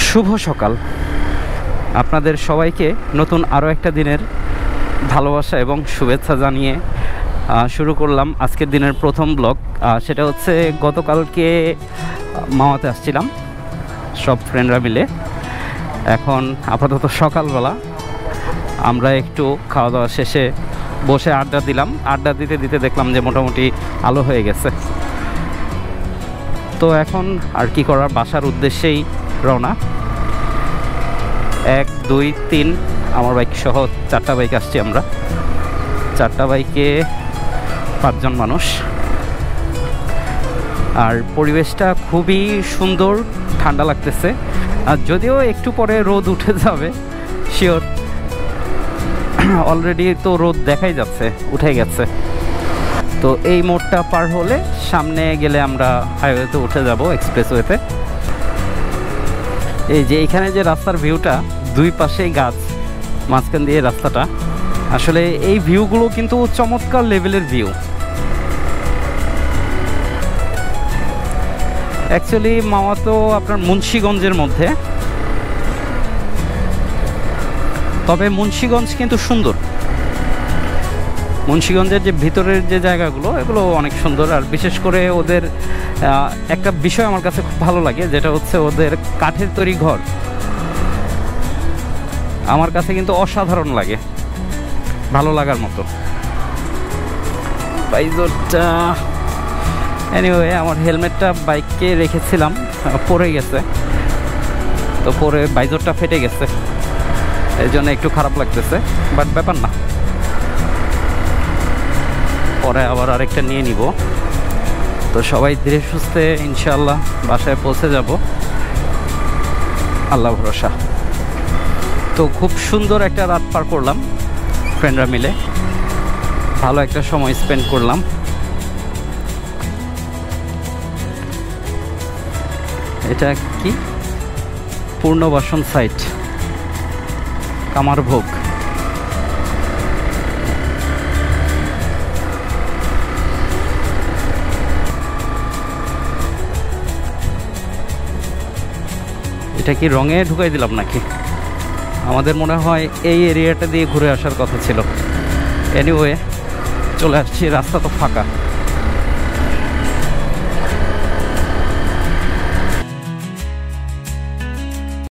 শুভ সকাল আপনাদের সবাইকে নতুন আরও একটা দিনের ভালোবাসা এবং শুভেচ্ছা জানিয়ে শুরু করলাম আজকের দিনের প্রথম ব্লগ। সেটা হচ্ছে গতকালকে মামাতে আসছিলাম সব ফ্রেন্ডরা মিলে। এখন আপাতত সকালবেলা আমরা একটু খাওয়া দাওয়া শেষে বসে আড্ডা দিলাম। আড্ডা দিতে দিতে দেখলাম যে মোটামুটি আলো হয়ে গেছে। তো এখন আর কি করার, বাসার উদ্দেশ্যেই রওনা। 1, 2, 3 আমার বাইক সহ 4টা বাইক আসছি আমরা। 4টা বাইকে 5 জন মানুষ। আর পরিবেশটা খুবই সুন্দর, ঠান্ডা লাগতেছে। আর যদিও একটু পরে রোদ উঠে যাবে শিওর, অলরেডি তো রোদ দেখাই যাচ্ছে, উঠে গেছে। তো এই মোড়টা পার হলে সামনে গেলে আমরা হাইওয়েতে উঠে যাব, এক্সপ্রেসওয়েতে। এই যে এইখানে যে রাস্তার ভিউটা, দুই পাশেই গাছ, মাঝখান দিয়ে রাস্তাটা, আসলে এই ভিউগুলো কিন্তু চমৎকার লেভেলের ভিউ। অ্যাকচুয়ালি মামা তো আপনার মুন্সিগঞ্জের মধ্যে, তবে মুন্সিগঞ্জ কিন্তু সুন্দর। মুন্সিগঞ্জের যে ভিতরের যে জায়গাগুলো, এগুলো অনেক সুন্দর। আর বিশেষ করে ওদের একটা বিষয় আমার কাছে খুব ভালো লাগে, যেটা হচ্ছে ওদের কাঠের তৈরি ঘর। আমার কাছে কিন্তু অসাধারণ লাগে, ভালো লাগার মতো। বাইজোরটা এনিওয়ে, আমার হেলমেটটা বাইকে রেখেছিলাম, পড়ে গেছে। তো পরে বাইজোরটা ফেটে গেছে, এই জন্য একটু খারাপ লাগতেছে, বাট ব্যাপার না, পরে আবার আরেকটা নিয়ে নিব। তো সবাই ধীরে সুস্থে ইনশাআল্লাহ বাসায় পৌঁছে যাব, আল্লাহ ভরসা। তো খুব সুন্দর একটা রাত পার করলাম ফ্রেন্ডরা মিলে, ভালো একটা সময় স্পেন্ড করলাম। এটা কি পূর্ণবাসন সাইট, কামারভোগ। এটা কি রঙে ঢুকাই দিলাম নাকি? আমাদের মনে হয় এই এরিয়াটা দিয়ে ঘুরে আসার কথা ছিল। এনিওয়ে চলে আসছি, রাস্তা তো ফাঁকা।